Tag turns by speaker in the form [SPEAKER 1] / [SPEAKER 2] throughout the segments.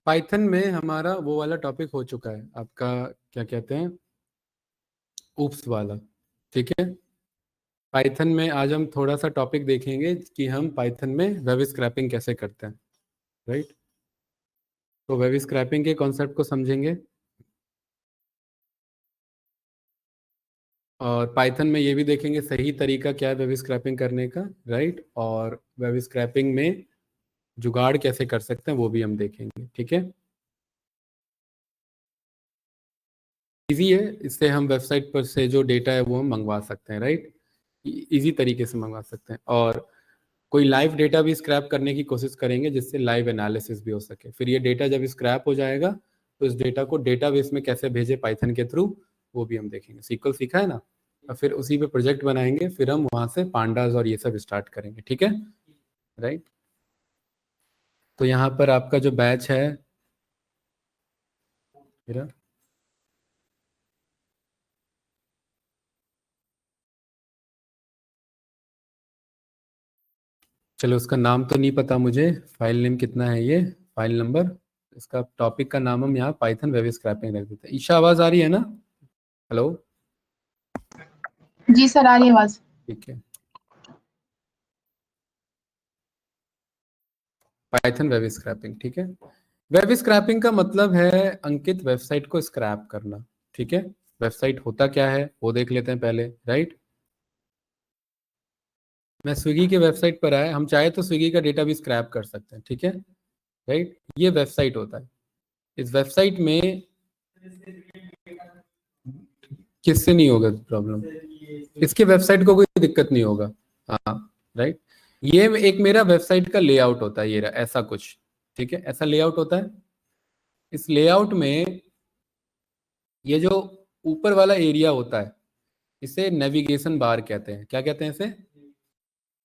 [SPEAKER 1] Python में हमारा वो वाला टॉपिक हो चुका है आपका, क्या कहते हैं, ऊप्स वाला। ठीक है। पाइथन में आज हम थोड़ा सा टॉपिक देखेंगे कि हम पाइथन में वेब स्क्रैपिंग कैसे करते हैं। राइट। तो वेब स्क्रैपिंग के कॉन्सेप्ट को समझेंगे, और पाइथन में ये भी देखेंगे सही तरीका क्या है वेब स्क्रैपिंग करने का। राइट। और वेब स्क्रैपिंग में जुगाड़ कैसे कर सकते हैं वो भी हम देखेंगे। ठीक है। इजी है, इससे हम वेबसाइट पर से जो डेटा है वो हम मंगवा सकते हैं। राइट। इजी तरीके से मंगवा सकते हैं, और कोई लाइव डेटा भी स्क्रैप करने की कोशिश करेंगे जिससे लाइव एनालिसिस भी हो सके। फिर ये डेटा जब स्क्रैप हो जाएगा तो इस डेटा को डेटाबेस में कैसे भेजे पाइथन के थ्रू, वो भी हम देखेंगे। सीक्वल सीखा है ना, और फिर उसी पे प्रोजेक्ट बनाएंगे, फिर हम वहां से पांडास और ये सब स्टार्ट करेंगे। ठीक है। राइट। तो यहाँ पर आपका जो बैच है मेरा, चलो उसका नाम तो नहीं पता मुझे, फाइल नेम कितना है ये, फाइल नंबर, इसका टॉपिक का नाम हम यहाँ पाइथन वेब स्क्रैपिंग रख देते हैं। ईशा आवाज आ रही है ना? हेलो।
[SPEAKER 2] जी सर, आ रही है आवाज।
[SPEAKER 1] ठीक है। Python web scrapping. ठीक है। वेब स्क्रैपिंग का मतलब है अंकित वेबसाइट को स्क्रैप करना। ठीक है। वेबसाइट होता क्या है वो देख लेते हैं पहले। राइट। मैं स्विगी के वेबसाइट पर आया, हम चाहे तो स्विगी का डेटा भी स्क्रैप कर सकते हैं। ठीक है। राइट। ये वेबसाइट होता है। इस वेबसाइट में किससे नहीं होगा प्रॉब्लम, इसके वेबसाइट को कोई दिक्कत नहीं होगा। हाँ। राइट। ये एक मेरा वेबसाइट का लेआउट होता है, ये रहा, ऐसा कुछ। ठीक है, ऐसा लेआउट होता है। इस लेआउट में ये जो ऊपर वाला एरिया होता है इसे नेविगेशन बार कहते हैं। क्या कहते हैं इसे?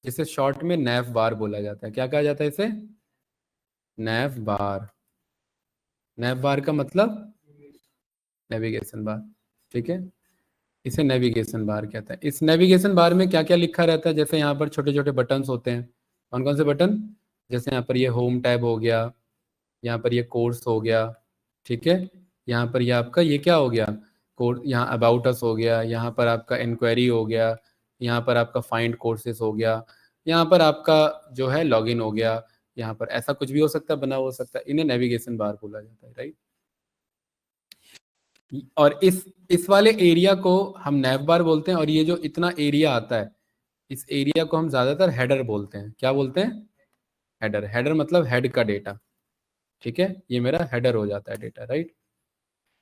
[SPEAKER 1] जिसे शॉर्ट में नैव बार बोला जाता है। क्या कहा जाता है इसे? नैव बार। नैव बार का मतलब नेविगेशन बार। ठीक है। इसे नेविगेशन बार कहते हैं। इस नेविगेशन बार में क्या क्या लिखा रहता है, जैसे यहाँ पर छोटे छोटे बटन्स होते हैं। कौन कौन से बटन? जैसे यहाँ पर ये होम टैब हो गया, यहाँ पर ये कोर्स हो गया। ठीक है। यहाँ पर ये आपका ये क्या हो गया, कोर्स, यहाँ अबाउट अस हो गया, यहाँ पर आपका इंक्वायरी हो गया, यहाँ पर आपका फाइंड कोर्सेज हो गया, यहाँ पर आपका जो है लॉगिन हो गया। यहाँ पर ऐसा कुछ भी हो सकता है, बना हो सकता है, इन्हें नेविगेशन बार बोला जाता है। राइट। और इस वाले एरिया को हम नैव बार बोलते हैं, और ये जो इतना एरिया आता है इस एरिया को हम ज्यादातर हेडर बोलते हैं। क्या बोलते हैं? हेडर। हेडर मतलब हेड का डेटा। ठीक है, ये मेरा हेडर हो जाता है डेटा। राइट।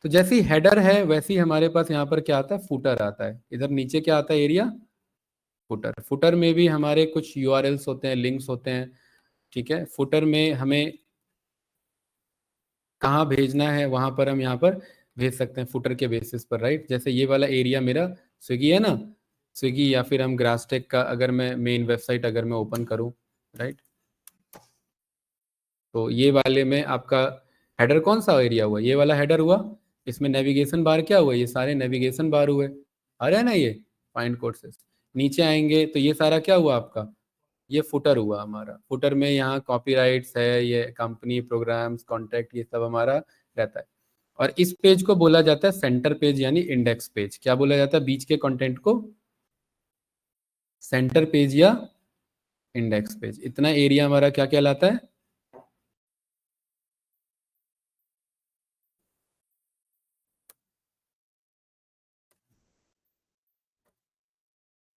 [SPEAKER 1] तो जैसी हेडर है वैसी हमारे पास यहाँ पर क्या आता है, फुटर आता है। इधर नीचे क्या आता है, एरिया, फुटर। फुटर में भी हमारे कुछ यूआरएल्स होते हैं, लिंक्स होते हैं। ठीक है। फुटर में हमें कहाँ भेजना है वहां पर हम यहाँ पर भेज सकते हैं फुटर के बेसिस पर। राइट। जैसे ये वाला एरिया मेरा स्विगी है ना, स्विगी, या फिर हम ग्रासटेक का अगर मैं मेन वेबसाइट अगर मैं ओपन करूँ, राइट, तो ये वाले में आपका हेडर कौन सा एरिया हुआ, ये वाला हेडर हुआ। इसमें नेविगेशन बार क्या हुआ, ये सारे नेविगेशन बार हुए। आ रहा है ना ये फाइंड कोर्सेस। नीचे आएंगे तो ये सारा क्या हुआ आपका, ये फुटर हुआ हमारा। फुटर में यहाँ कॉपीराइट्स है, ये कंपनी, प्रोग्राम्स, कॉन्टैक्ट, ये सब हमारा रहता है। और इस पेज को बोला जाता है सेंटर पेज यानी इंडेक्स पेज। क्या बोला जाता है बीच के कंटेंट को? सेंटर पेज या इंडेक्स पेज। इतना एरिया हमारा क्या कहलाता है?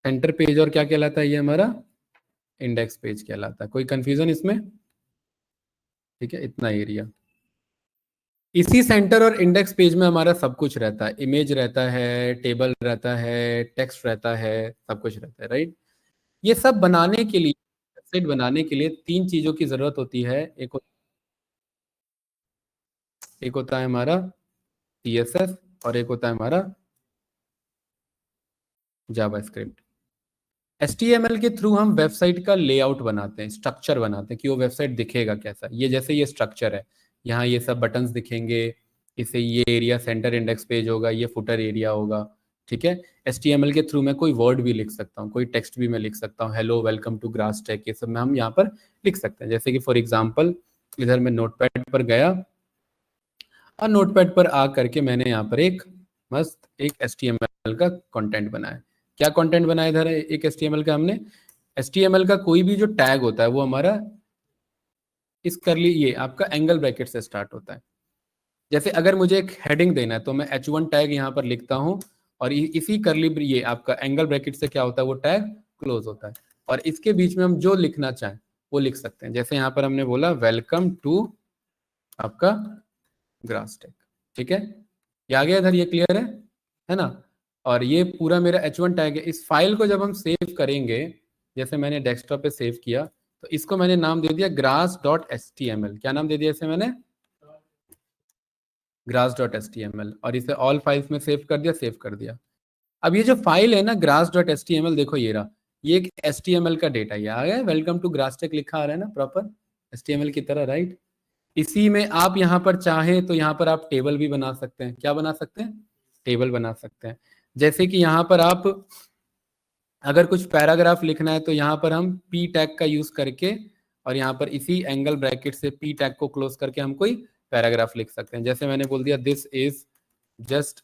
[SPEAKER 1] Centre page. और क्या कहलाता है ये हमारा? इंडेक्स पेज कहलाता है। कोई कंफ्यूजन इसमें? ठीक है, इतना एरिया। इसी सेंटर और इंडेक्स पेज में हमारा सब कुछ रहता है। इमेज रहता है, टेबल रहता है, टेक्स्ट रहता है, सब कुछ रहता है। राइट। ये सब बनाने के लिए, वेबसाइट बनाने के लिए तीन चीजों की जरूरत होती है। एक होता है हमारा सीएसएस, और एक होता है हमारा जावास्क्रिप्ट। एचटीएमएल के थ्रू हम वेबसाइट का लेआउट बनाते हैं, स्ट्रक्चर बनाते हैं कि वो वेबसाइट दिखेगा कैसा। ये जैसे ये स्ट्रक्चर है, यहाँ ये सब बटन्स दिखेंगे, इसे ये एरिया सेंटर इंडेक्स पेज होगा, ये फुटर एरिया होगा। ठीक है। एचटीएमएल के थ्रू मैं कोई वर्ड भी लिख सकता हूँ, कोई टेक्स्ट भी मैं लिख सकता हूँ, हेलो, वेलकम टू ग्रासटेक, ये सब मैं हम यहाँ पर लिख सकते हैं। जैसे कि फॉर एग्जाम्पल इधर मैं नोटपैड पर गया, और नोटपैड पर आ करके मैंने यहाँ पर एक मस्त एक HTML का कंटेंट बनाया। क्या कंटेंट बनाया इधर एक HTML का हमने? HTML का कोई भी जो टैग होता है वो हमारा इस करली ये आपका एंगल ब्रैकेट से स्टार्ट होता है। जैसे अगर मुझे एक हेडिंग देना है तो मैं H1 टैग यहाँ पर लिखता हूँ और इसी करली ये आपका एंगल ब्रैकेट से क्या होता है वो टैग क्लोज होता है और इसके बीच में हम जो लिखना चाहें वो लिख सकते हैं। जैसे यहाँ पर हमने बोला वेलकम टू आपका ग्रासटेक, ठीक है, ये आ गया इधर, ये क्लियर है ना। और ये पूरा मेरा H1 टैग है। इस फाइल को जब हम सेव करेंगे, जैसे मैंने डेस्कटॉप पे सेव किया तो इसको मैंने नाम दे दिया grass.html। क्या नाम दे दिया इसे मैंने? grass.html। और इसे ऑल फाइल्स में सेव कर दिया, सेव कर दिया। अब ये जो फाइल है ना grass.html, देखो ये रहा, ये एक HTML का डेटा, ये आ गया वेलकम टू ग्रासटेक लिखा आ रहा है ना प्रॉपर HTML की तरह, राइट। इसी में आप यहाँ पर चाहें तो यहाँ पर आप टेबल भी बना सकते हैं। क्या बना सकते हैं? टेबल बना सकते हैं। जैसे कि यहाँ पर आप अगर कुछ पैराग्राफ लिखना है तो यहाँ पर हम पी टैग का यूज करके और यहाँ पर इसी एंगल ब्रैकेट से पी टैग को क्लोज करके हम कोई पैराग्राफ लिख सकते हैं। जैसे मैंने बोल दिया this is just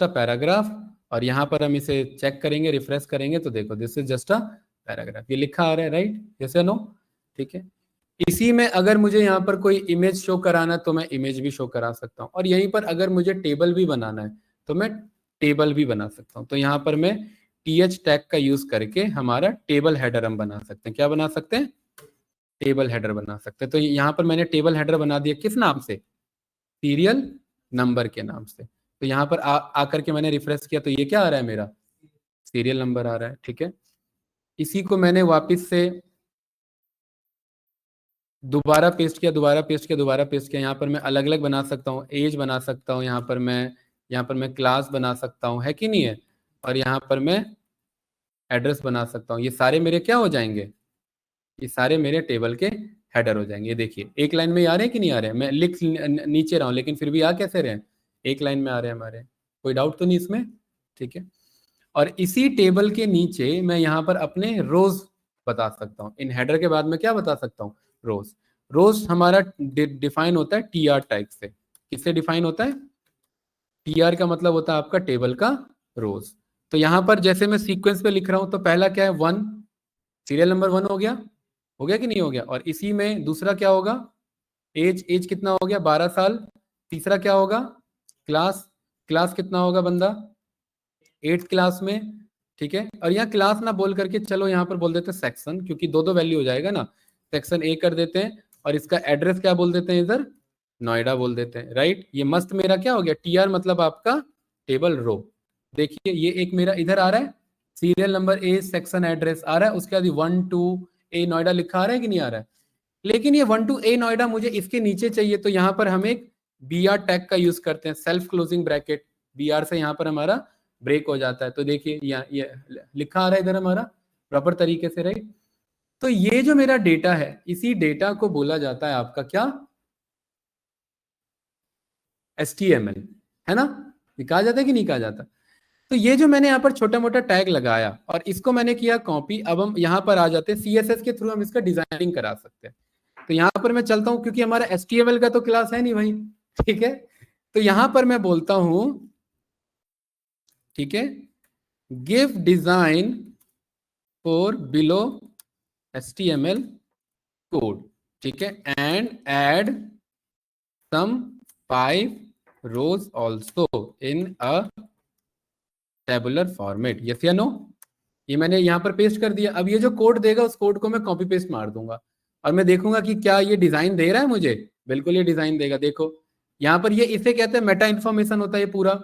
[SPEAKER 1] a paragraph और यहाँ पर हम इसे चेक करेंगे, रिफ्रेश करेंगे तो देखो this is just a paragraph, ये लिखा आ रहा है, राइट, जैसे नो, ठीक है। इसी में अगर मुझे यहाँ पर कोई इमेज शो कराना है तो मैं इमेज भी शो करा सकता हूँ और यहीं पर अगर मुझे टेबल भी बनाना है तो मैं टेबल भी बना सकता हूँ। तो यहाँ पर मैं th टैग का यूज करके हमारा टेबल हेडर हम बना सकते हैं। क्या बना सकते हैं? टेबल हेडर बना सकते हैं। तो यहाँ पर मैंने टेबल हेडर बना दिया, किस नाम से? सीरियल नंबर के नाम से। तो यहाँ पर आकर के मैंने रिफ्रेश किया तो ये क्या आ रहा है मेरा? सीरियल नंबर आ रहा है, ठीक है। इसी को मैंने वापस से दोबारा पेस्ट किया, दोबारा पेस्ट किया, दोबारा पेस्ट किया। यहाँ पर मैं अलग अलग बना सकता हूँ, एज बना सकता हूँ, यहाँ पर मैं क्लास बना सकता हूँ, है कि नहीं है। और यहाँ पर मैं एड्रेस बना सकता हूँ। ये सारे मेरे क्या हो जाएंगे? ये सारे मेरे टेबल के हेडर हो जाएंगे। ये देखिए एक लाइन में आ रहे हैं कि नहीं आ रहे हैं? मैं लिख नीचे रहा हूँ लेकिन फिर भी आ कैसे रहे हैं? एक लाइन में आ रहे हैं हमारे। कोई डाउट तो नहीं इसमें? ठीक है। और इसी टेबल के नीचे मैं यहाँ पर अपने रोज बता सकता हूँ। इन हेडर के बाद में क्या बता सकता हूँ? रोज। रोज हमारा डिफाइन होता है टीआर टाइप से। किससे डिफाइन होता है? टीआर का मतलब होता है आपका टेबल का रोज। तो यहाँ पर जैसे मैं सीक्वेंस पे लिख रहा हूँ तो पहला क्या है? 1, सीरियल नंबर 1 हो गया, हो गया कि नहीं हो गया। और इसी में दूसरा क्या होगा? एज, एज कितना हो गया? 12 साल। तीसरा क्या होगा? क्लास, क्लास कितना होगा बंदा? 8th क्लास में, ठीक है। और यहाँ क्लास ना बोल करके चलो यहाँ पर बोल देते हैं सेक्शन, क्योंकि दो दो वैल्यू हो जाएगा ना। सेक्शन ए कर देते हैं और इसका एड्रेस क्या बोल देते हैं? इधर नोएडा बोल देते हैं, राइट। ये मस्त मेरा क्या हो गया? टीआर मतलब आपका टेबल रो। देखिए ये एक मेरा इधर आ रहा है, serial number A, section address आ रहा है, उसके बाद 1 2 A नोएडा लिखा आ रहा है कि नहीं आ रहा है। लेकिन ये 1 2 A नोएडा मुझे इसके नीचे चाहिए तो यहाँ पर हम एक बी आर टैग का यूज करते हैं, self closing bracket. B R से यहाँ पर हमारा ब्रेक हो जाता है। तो देखिए यहाँ ये लिखा आ रहा है इधर हमारा प्रॉपर तरीके से, राइट। तो ये जो मेरा डेटा है, इसी डेटा को बोला जाता है आपका क्या? HTML, है ना। ये कहा जाता है कि नहीं कहा जाता? तो ये जो मैंने यहाँ पर छोटा मोटा टैग लगाया और इसको मैंने किया कॉपी। अब हम यहाँ पर आ जाते हैं, CSS के थ्रू हम इसका डिजाइनिंग करा सकते हैं। तो यहाँ पर मैं चलता हूँ क्योंकि हमारा HTML का तो क्लास है नहीं भाई, ठीक है। तो यहाँ पर मैं बोलता हूँ, ठीक है, give design for below HTML code, ठीक है, and add some 5 rows also in a tabular format, yes या नो। ये मैंने यहाँ पर पेस्ट कर दिया। अब ये जो कोड देगा उस कोड को मैं कॉपी पेस्ट मार दूंगा और मैं देखूंगा कि क्या ये डिजाइन दे रहा है मुझे। बिल्कुल ये डिजाइन देगा। देखो यहाँ पर ये इसे कहते हैं मेटा इन्फॉर्मेशन होता है ये पूरा,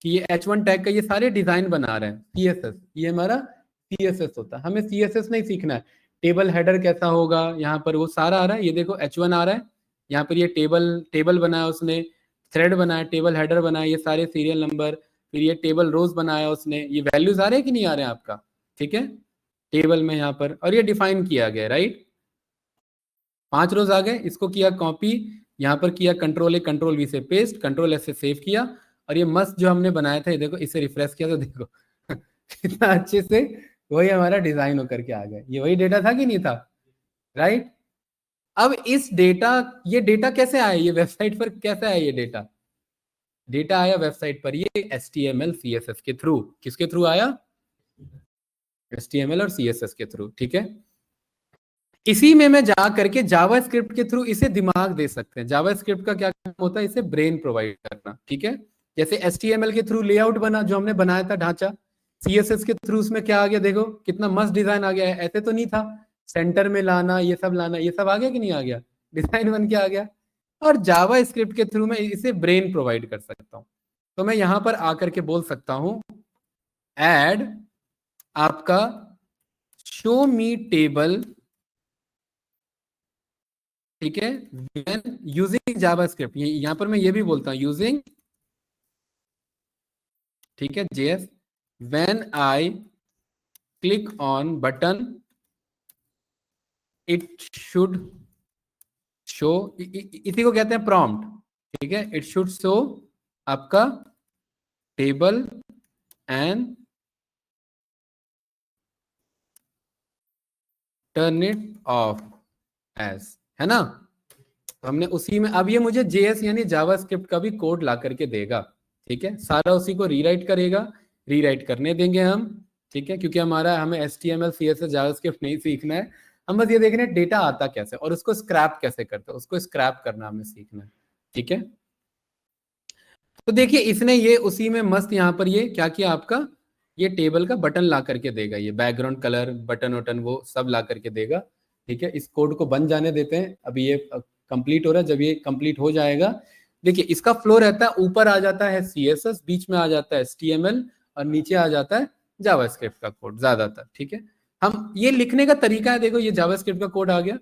[SPEAKER 1] कि ये H1 टैग का ये सारे डिजाइन बना रहे हैं। CSS, ये हमारा CSS होता है। हमें CSS नहीं सीखना है, टेबल हेडर कैसा होगा यहाँ पर वो सारा आ रहा है। ये देखो H1 आ रहा है, यहाँ पर ये टेबल टेबल बनाया उसने, थ्रेड बनाया, टेबल हेडर बनाया, ये सारे सीरियल नंबर, फिर ये टेबल रोज बनाया उसने। ये वैल्यूज आ रहे हैं कि नहीं आ रहे हैं आपका? ठीक है, टेबल में यहाँ पर, और ये डिफाइन किया गया, राइट। 5 रोज आ गए, इसको किया कॉपी, यहाँ पर किया कंट्रोल A कंट्रोल V से पेस्ट, कंट्रोल S से सेव किया। और ये मस्त जो हमने बनाया था, ये देखो, इसे रिफ्रेश किया तो देखो कितना अच्छे से वही हमारा डिजाइन होकर के आ गया। ये वही डेटा था कि नहीं था, राइट। अब इस डेटा, ये डेटा कैसे आया, ये वेबसाइट पर कैसे आया, ये डेटा डेटा आया वेबसाइट पर ये HTML CSS के थ्रू। किसके थ्रू आया? HTML और CSS के थ्रू, ठीक है। इसी में मैं जा करके जावा स्क्रिप्ट के थ्रू इसे दिमाग दे सकते हैं। जावा स्क्रिप्ट का क्या काम होता है? इसे ब्रेन प्रोवाइड करना, ठीक है। जैसे HTML के थ्रू लेआउट बना, जो हमने बनाया था ढांचा, CSS के थ्रू उसमें क्या आ गया, देखो कितना मस्त डिजाइन आ गया है। ऐसे तो नहीं था, सेंटर में लाना, ये सब लाना, ये सब आ गया कि नहीं आ गया, डिजाइन बन के आ गया। और जावा स्क्रिप्ट के थ्रू मैं इसे ब्रेन प्रोवाइड कर सकता हूँ। तो मैं यहां पर आकर के बोल सकता हूं एड आपका शो मी टेबल, ठीक है, व्हेन यूजिंग जावास्क्रिप्ट। यहां पर मैं ये भी बोलता हूं यूजिंग, ठीक है, JS, when I click on button it should show, इसी को कहते हैं प्रॉम्प्ट, ठीक है। इट शुड शो आपका table and turn it off as, है ना। तो हमने उसी में, अब ये मुझे JS यानी जावास्क्रिप्ट का भी कोड ला करके देगा, ठीक है। सारा उसी को रीराइट करेगा, रीराइट करने देंगे हम, ठीक है, क्योंकि हमें HTML CSS जावास्क्रिप्ट नहीं सीखना है। हम बस ये देख रहे हैं डेटा आता कैसे और उसको स्क्रैप कैसे करते हैं, उसको स्क्रैप करना हमें सीखना है, ठीक है। तो देखिए इसने ये उसी में मस्त यहाँ पर ये क्या किया, आपका ये टेबल का बटन ला करके देगा, ये बैकग्राउंड कलर बटन वटन वो सब ला करके देगा, ठीक है। इस कोड को बन जाने देते हैं, अभी ये कंप्लीट हो रहा है। जब ये कंप्लीट हो जाएगा, देखिए इसका फ्लो रहता है, ऊपर आ जाता है CSS, बीच में आ जाता है HTML और नीचे आ जाता है जावास्क्रिप्ट का कोड ज्यादातर, ठीक है। हम ये लिखने का तरीका है, देखो ये जावास्क्रिप्ट का कोड आ गया,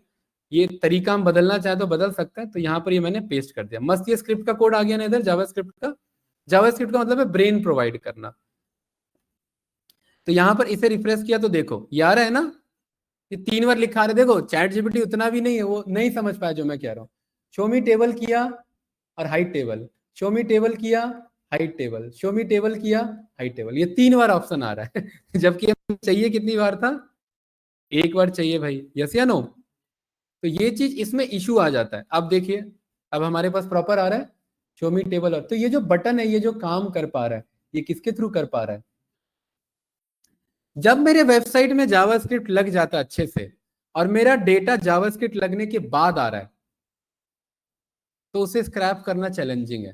[SPEAKER 1] ये तरीका हम बदलना चाहे तो बदल सकते हैं। तो यहाँ पर ये मैंने पेस्ट कर दिया, मस्त ये स्क्रिप्ट का कोड आ गया ना इधर जावास्क्रिप्ट का। जावास्क्रिप्ट का मतलब है ब्रेन प्रोवाइड करना। तो यहाँ पर इसे रिफ्रेश किया तो देखो ये आ रहा है ना, ये 3 बार लिखा रहे, देखो चैट जीपीटी उतना भी नहीं है, वो नहीं समझ पाया जो मैं कह रहा हूँ। शो मी टेबल किया और height table, show me table किया, height table, show me table किया, हाइट टेबल, ये 3 बार ऑप्शन आ रहा है जबकि हमें चाहिए कितनी बार था, 1 बार चाहिए भाई, यस या नो। तो ये चीज इसमें इशू आ जाता है। अब देखिए अब हमारे पास प्रॉपर आ रहा है शो मी टेबल, और तो ये जो बटन है, ये जो काम कर पा रहा है, ये किसके थ्रू कर पा रहा है? जब मेरे वेबसाइट में जावास्क्रिप्ट लग जाता है अच्छे से और मेरा डेटा जावास्क्रिप्ट लगने के बाद आ रहा है, तो उसे स्क्रैप करना चैलेंजिंग है।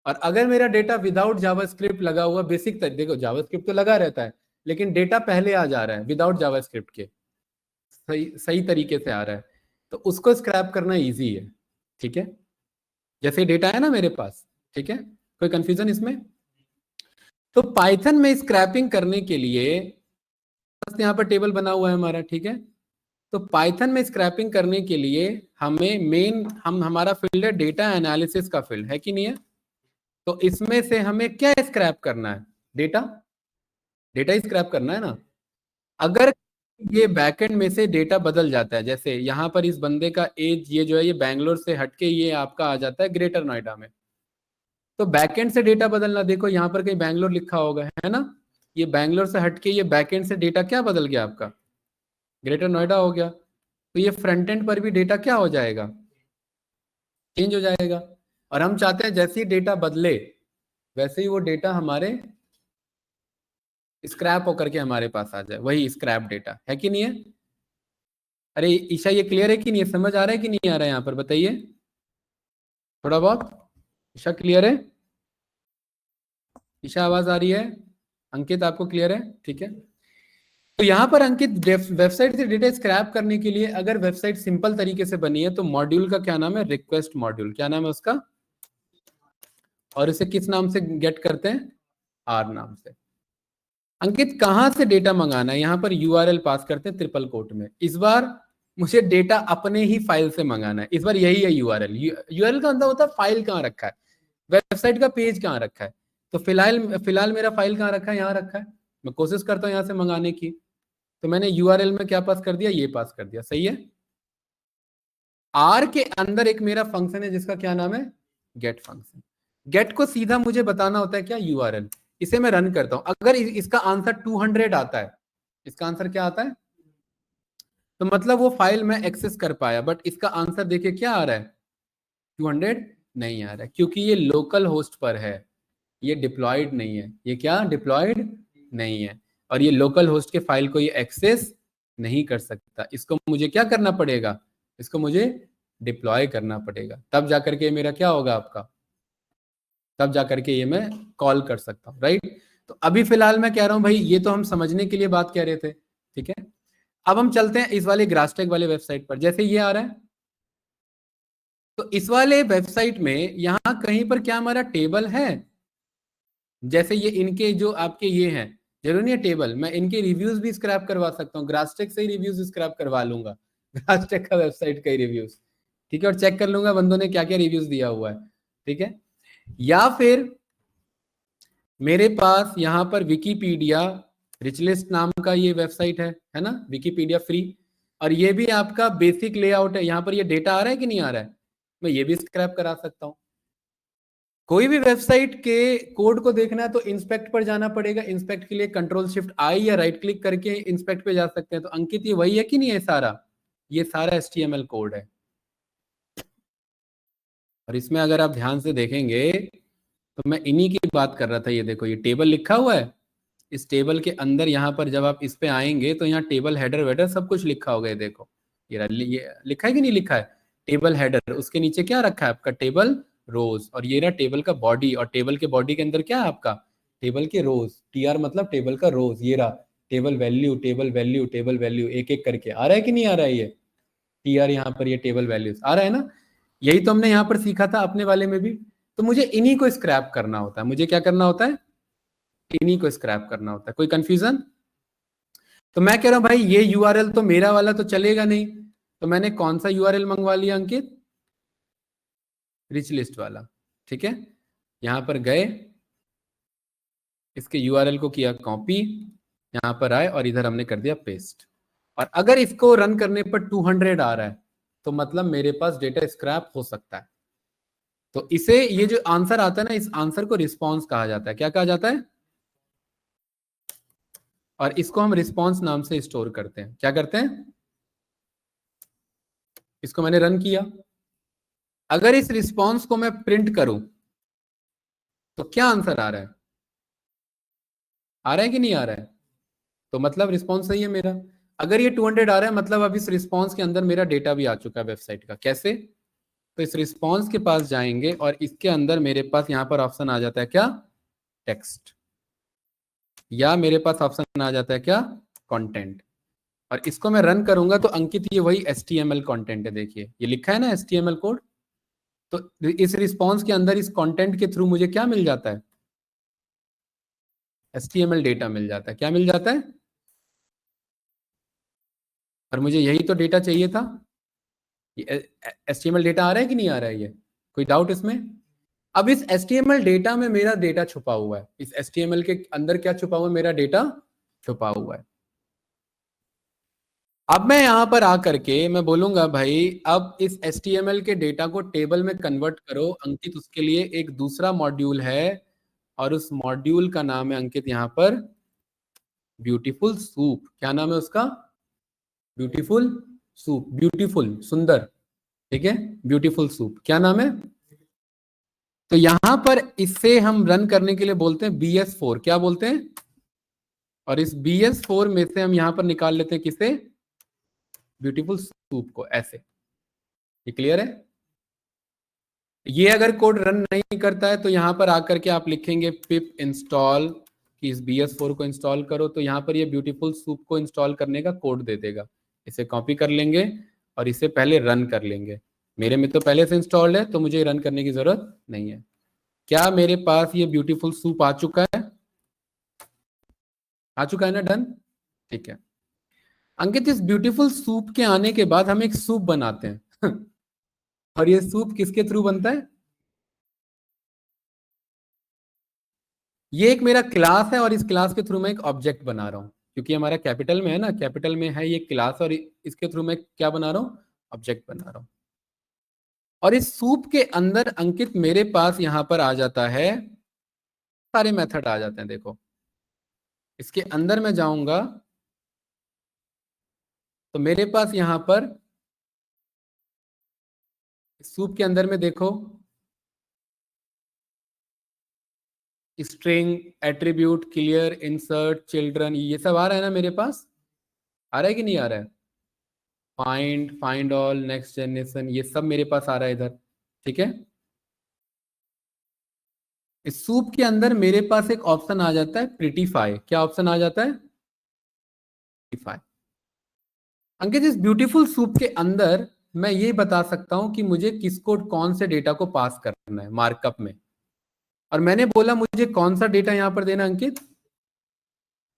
[SPEAKER 1] और अगर मेरा डेटा विदाउट जावास्क्रिप्ट लगा हुआ, बेसिक देखो जावास्क्रिप्ट तो लगा रहता है, लेकिन डेटा पहले आ जा रहा है विदाउट जावास्क्रिप्ट के, सही सही तरीके से आ रहा है, तो उसको स्क्रैप करना इजी है, ठीक है। जैसे डेटा है ना मेरे पास, ठीक है, कोई कंफ्यूजन इसमें? तो पाइथन में स्क्रैपिंग करने के लिए यहाँ पर टेबल बना हुआ है हमारा, ठीक है। तो पाइथन में स्क्रैपिंग करने के लिए हमें हमारा फील्ड है डेटा एनालिसिस का फील्ड, है कि नहीं है। तो इसमें से हमें क्या स्क्रैप करना है? डेटा, डेटा स्क्रैप करना है ना। अगर ये बैकएंड में से डेटा बदल जाता है, जैसे यहाँ पर इस बंदे का एज ये जो है ये बैंगलोर से हटके ये आपका आ जाता है ग्रेटर नोएडा में, तो बैकएंड से डेटा बदलना, देखो यहाँ पर कहीं बैंगलोर लिखा होगा, है ना। ये बैंगलोर से हटके ये बैकएंड से डेटा क्या बदल गया आपका, ग्रेटर नोएडा हो गया। तो ये फ्रंट एंड पर भी डेटा क्या हो जाएगा, चेंज हो जाएगा। और हम चाहते हैं जैसे ही डेटा बदले वैसे ही वो डेटा हमारे स्क्रैप होकर के हमारे पास आ जाए, वही स्क्रैप डेटा, है कि नहीं है। अरे ईशा ये क्लियर है कि नहीं है, समझ आ रहा है कि नहीं आ रहा है, यहाँ पर बताइए थोड़ा बहुत। ईशा क्लियर है? ईशा आवाज आ रही है? अंकित आपको क्लियर है? ठीक है। तो यहाँ पर अंकित वेबसाइट से डेटा स्क्रैप करने के लिए, अगर वेबसाइट सिंपल तरीके से बनी है तो मॉड्यूल का क्या नाम है, रिक्वेस्ट मॉड्यूल, क्या नाम है उसका, और इसे किस नाम से गेट करते हैं, आर नाम से। अंकित कहां से डेटा मंगाना है, यहाँ पर URL पास करते हैं ट्रिपल कोट में। इस बार मुझे डेटा अपने ही फाइल से मंगाना है, इस बार यही है URL। URL का मतलब होता है फाइल कहाँ रखा है, वेबसाइट का पेज कहाँ रखा है। तो फिलहाल फिलहाल मेरा फाइल कहाँ रखा है, यहाँ रखा है। मैं कोशिश करता हूँ यहाँ से मंगाने की, तो मैंने URL में क्या पास कर दिया, ये पास कर दिया, सही है। आर के अंदर एक मेरा फंक्शन है जिसका क्या नाम है, गेट फंक्शन। गेट को सीधा मुझे बताना होता है क्या, URL। इसे मैं रन करता हूं, अगर इसका आंसर 200 आता है, इसका आंसर क्या आता है, तो मतलब वो फाइल मैं एक्सेस कर पाया, बट इसका आंसर देखिए क्या आ रहा है, 200 नहीं आ रहा है, क्योंकि ये लोकल होस्ट पर है, ये डिप्लॉयड नहीं है। ये क्या डिप्लॉयड नहीं है, और ये लोकल होस्ट के फाइल को ये एक्सेस नहीं कर सकता। इसको मुझे क्या करना पड़ेगा, इसको मुझे डिप्लॉय करना पड़ेगा, तब जाकर के मेरा क्या होगा आपका, तब जाकर के ये मैं कॉल कर सकता हूँ, राइट। तो अभी फिलहाल मैं कह रहा हूँ भाई, ये तो हम समझने के लिए बात कह रहे थे, ठीक है। अब हम चलते हैं इस वाले ग्रासटेक वाले वेबसाइट पर। जैसे ये आ रहा है, तो इस वाले वेबसाइट में यहां कहीं पर क्या हमारा टेबल है, जैसे ये इनके जो आपके ये हैं, जरूरी नहीं है टेबल, मैं इनके रिव्यूज भी स्क्रैप करवा सकता हूँ, ग्रासटेक से ही रिव्यूज स्क्रैप करवा लूंगा, ग्रासटेक का वेबसाइट का ही रिव्यूज, ठीक है, और चेक कर लूंगा बंदों ने क्या क्या रिव्यूज दिया हुआ है, ठीक है। या फिर मेरे पास यहाँ पर विकीपीडिया रिचलिस्ट नाम का ये वेबसाइट है ना, विकीपीडिया फ्री, और ये भी आपका बेसिक लेआउट है, यहाँ पर ये डेटा आ रहा है कि नहीं आ रहा है, मैं ये भी स्क्रैप करा सकता हूँ। कोई भी वेबसाइट के कोड को देखना है तो इंस्पेक्ट पर जाना पड़ेगा, इंस्पेक्ट के लिए कंट्रोल शिफ्ट आई या राइट क्लिक करके इंस्पेक्ट पे जा सकते हैं। तो अंकित ये वही है कि नहीं है सारा, ये सारा HTML कोड है। और इसमें अगर आप ध्यान से देखेंगे तो मैं इन्हीं की बात कर रहा था, ये देखो ये टेबल लिखा हुआ है, इस टेबल के अंदर यहाँ पर जब आप इस पे आएंगे तो यहाँ टेबल हेडर वेडर सब कुछ लिखा होगा, ये देखो ये लिखा है कि नहीं लिखा है, टेबल हेडर, उसके नीचे क्या रखा है आपका, टेबल रोज, और ये रहा टेबल का बॉडी, और टेबल के बॉडी के अंदर क्या है आपका, टेबल के रोज, TR मतलब टेबल का रोज, ये रहा table value, table value, table value, एक एक करके आ रहा है कि नहीं आ रहा है, ये TR यहाँ पर ये टेबल वैल्यूज आ रहा है ना। यही तो हमने यहाँ पर सीखा था अपने वाले में भी। तो मुझे इन्हीं को स्क्रैप करना होता है, मुझे क्या करना होता है, इन्हीं को स्क्रैप करना होता है। कोई कंफ्यूजन? तो मैं कह रहा हूं भाई ये यूआरएल तो मेरा वाला तो चलेगा नहीं, तो मैंने कौन सा यूआरएल मंगवा लिया अंकित, रिच लिस्ट वाला, ठीक है। यहां पर गए, इसके यूआरएल को किया कॉपी, यहां पर आए और इधर हमने कर दिया पेस्ट, और अगर इसको रन करने पर 200 आ रहा है तो मतलब मेरे पास डेटा स्क्रैप हो सकता है। तो इसे, ये जो आंसर आता है ना, इस आंसर को रिस्पॉन्स कहा जाता है। क्या कहा जाता है? और इसको हम रिस्पॉन्स नाम से स्टोर करते हैं। क्या करते हैं? इसको मैंने रन किया, अगर इस रिस्पॉन्स को मैं प्रिंट करूं तो क्या आंसर आ रहा है, आ रहा है कि नहीं आ रहा है, तो मतलब रिस्पॉन्स सही है मेरा। अगर ये 200 आ रहा है मतलब अब इस रिस्पॉन्स के अंदर मेरा डेटा भी आ चुका है वेबसाइट का। कैसे? तो इस रिस्पॉन्स के पास जाएंगे और इसके अंदर मेरे पास यहां पर ऑप्शन आ जाता है क्या, टेक्स्ट, या मेरे पास ऑप्शन आ जाता है क्या, कंटेंट, और इसको मैं रन करूंगा तो अंकित ये वही HTML कंटेंट है, देखिए ये लिखा है ना HTML कोड। तो इस रिस्पॉन्स के अंदर इस कंटेंट के थ्रू मुझे क्या मिल जाता है, HTML डेटा मिल जाता है। क्या मिल जाता है? और मुझे यही तो डेटा चाहिए था। ये HTML डेटा आ रहा है कि नहीं आ रहा है, ये कोई डाउट इसमें? अब इस HTML डेटा में मेरा डेटा छुपा हुआ है, इस HTML के अंदर क्या छुपा हुआ है, मेरा डेटा छुपा हुआ है। अब मैं यहां पर आकर के मैं बोलूंगा भाई अब इस HTML के डेटा को टेबल में कन्वर्ट करो अंकित, उसके लिए एक दूसरा मॉड्यूल है, और उस मॉड्यूल का नाम है अंकित यहां पर ब्यूटीफुल सूप। क्या नाम है उसका? ब्यूटीफुल सूप, ब्यूटीफुल सुंदर, ठीक है, ब्यूटीफुल सूप क्या नाम है। तो यहां पर इससे हम रन करने के लिए बोलते हैं BS4। क्या बोलते हैं? और इस BS4 में से हम यहां पर निकाल लेते हैं किसे, ब्यूटीफुल सूप को, ऐसे। ये क्लियर है? ये अगर कोड रन नहीं करता है तो यहां पर आकर के आप लिखेंगे पिप इंस्टॉल, कि इस BS4 को इंस्टॉल करो, तो यहां पर ये ब्यूटीफुल सूप को इंस्टॉल करने का कोड दे देगा। इसे कॉपी कर लेंगे और इसे पहले रन कर लेंगे। मेरे में तो पहले से इंस्टॉल्ड है तो मुझे रन करने की जरूरत नहीं है। क्या मेरे पास ये ब्यूटीफुल सूप आ चुका है? आ चुका है ना, डन, ठीक है। अंकित इस ब्यूटीफुल सूप के आने के बाद हम एक सूप बनाते हैं और ये सूप किसके थ्रू बनता है? ये एक मेरा क्लास है और इस क्लास के थ्रू मैं एक ऑब्जेक्ट बना रहा हूं, क्योंकि हमारा कैपिटल में है ना, कैपिटल में है ये क्लास, और इसके थ्रू मैं क्या बना रहा हूं, ऑब्जेक्ट बना रहा हूं। और इस सूप के अंदर अंकित मेरे पास यहां पर आ जाता है, सारे मेथड आ जाते हैं। देखो इसके अंदर मैं जाऊंगा तो मेरे पास यहां पर सूप के अंदर में देखो, string, attribute, clear, insert, children, ये सब आ रहा है ना मेरे पास? आ रहा है कि नहीं आ रहा है? Find, find all, next generation, ये सब मेरे पास आ रहा है इधर। ठीक है। इस सूप के अंदर मेरे पास एक ऑप्शन आ जाता है प्रिटीफाई। क्या ऑप्शन आ जाता है? प्रिटीफाई। अंकित, इस ब्यूटीफुल सूप के अंदर मैं ये बता सकता हूं कि मुझे किसको कौन से डेटा को पास करना है मार्कअप में। और मैंने बोला मुझे कौन सा डेटा यहां पर देना है अंकित?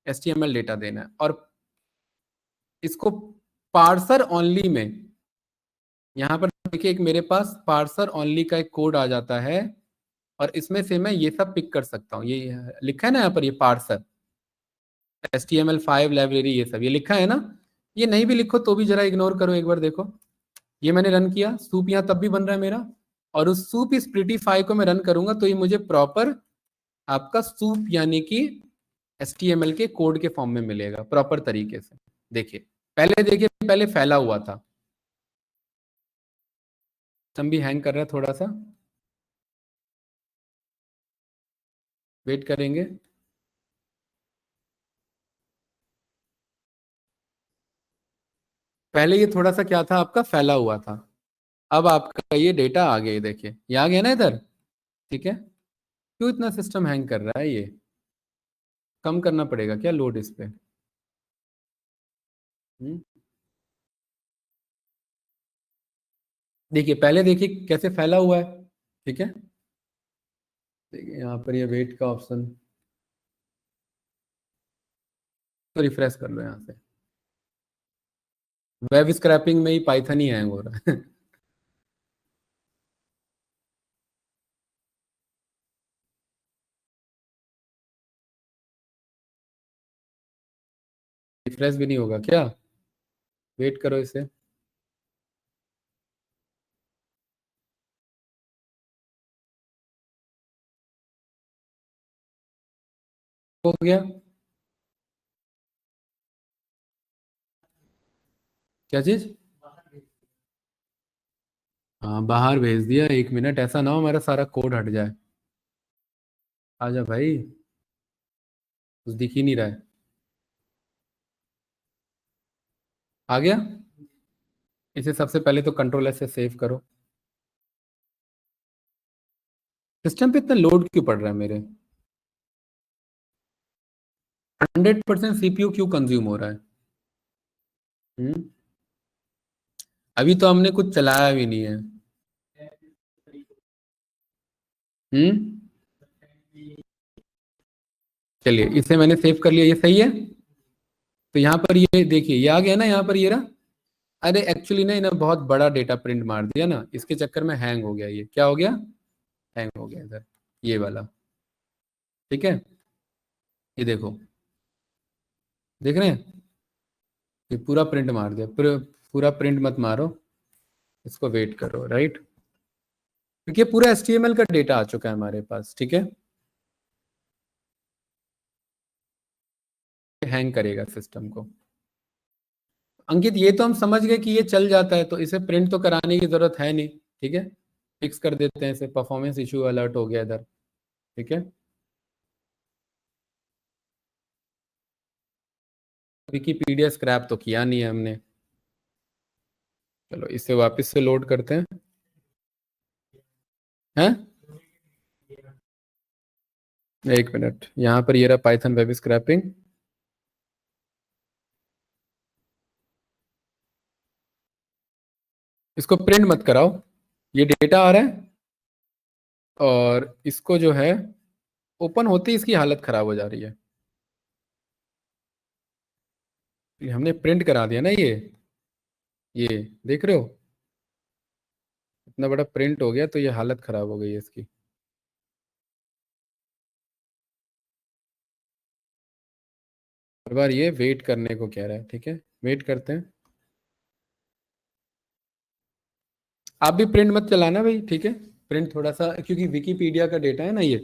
[SPEAKER 1] HTML डेटा देना है। और इसको पार्सर ओनली में, यहां पर देखिए एक मेरे पास पार्सर ओनली का एक कोड आ जाता है, और इसमें से मैं ये सब पिक कर सकता हूँ। ये लिखा है ना यहाँ पर, ये पार्सर, HTML5 लाइब्रेरी, ये सब ये लिखा है ना। ये नहीं भी लिखो तो भी जरा इग्नोर करो, एक बार देखो। ये मैंने रन किया, सूप यहाँ तब भी बन रहा है मेरा। और उस सूप इस प्रिटीफाई को मैं रन करूंगा तो ये मुझे प्रॉपर आपका सूप यानी कि HTML के कोड के फॉर्म में मिलेगा प्रॉपर तरीके से। देखिए देखिए पहले फैला हुआ था, सिस्टम भी हैंग कर रहा है थोड़ा सा, वेट करेंगे। पहले ये थोड़ा सा क्या था, आपका फैला हुआ था। अब आपका ये डेटा आ गया, ये देखिए ये आ गया ना इधर। ठीक है। क्यों इतना सिस्टम हैंग कर रहा है? ये कम करना पड़ेगा क्या लोड इस पे? हम्म? देखिए पहले देखिए कैसे फैला हुआ है। ठीक है। देखिए यहाँ पर ये वेट का ऑप्शन, तो रिफ्रेश कर लो यहाँ से। वेब स्क्रैपिंग में ही पाइथन ही हैंग हो रहा है। रिफ्रेश भी नहीं होगा क्या? वेट करो इसे। हो गया? क्या चीज? हाँ बाहर भेज दिया, 1 मिनट, ऐसा ना हो हमारा सारा कोड हट जाए। आजा भाई, कुछ दिख ही नहीं रहा है। आ गया? इसे सबसे पहले तो कंट्रोल S से सेव करो। सिस्टम पे इतना लोड क्यों पड़ रहा है मेरे? 100% CPU क्यों कंज्यूम हो रहा है? हम्म? अभी तो हमने कुछ चलाया भी नहीं है। हम्म? चलिए इसे मैंने सेव कर लिया, ये सही है। तो यहाँ पर ये देखिए ये आ गया ना, यहाँ पर ये रहा। अरे एक्चुअली ना इन्हें बहुत बड़ा डेटा प्रिंट मार दिया ना, इसके चक्कर में हैंग हो गया। ये क्या हो गया? हैंग हो गया इधर, ये वाला। ठीक है। ये देखो, देख रहे हैं? ये पूरा प्रिंट मार दिया। पूरा प्रिंट मत मारो, इसको वेट करो, राइट? क्योंकि ये पूरा HTML का डेटा आ चुका है हमारे पास। ठीक है। हैंग करेगा सिस्टम को। अंकित ये तो हम समझ गए कि ये चल जाता है, तो इसे प्रिंट तो कराने की जरूरत है नहीं। ठीक है। फिक्स कर देते हैं इसे, परफॉर्मेंस इशू अलर्ट हो गया इधर। ठीक है। विकीपीडिया स्क्रैप तो किया नहीं है हमने। चलो इसे वापस से लोड करते हैं। हैं? 1 मिनट, यहाँ पर ये रहा पाइथन वेब स्क्रैपिंग। इसको प्रिंट मत कराओ, ये डेटा आ रहा है। और इसको जो है ओपन होते ही इसकी हालत खराब हो जा रही है। ये हमने प्रिंट करा दिया ना, ये देख रहे हो? इतना बड़ा प्रिंट हो गया तो ये हालत खराब हो गई है इसकी। हर बार ये वेट करने को कह रहा है। ठीक है, वेट करते हैं। आप भी प्रिंट मत चलाना भाई, ठीक है? प्रिंट थोड़ा सा, क्योंकि विकीपीडिया का डेटा है ना ये,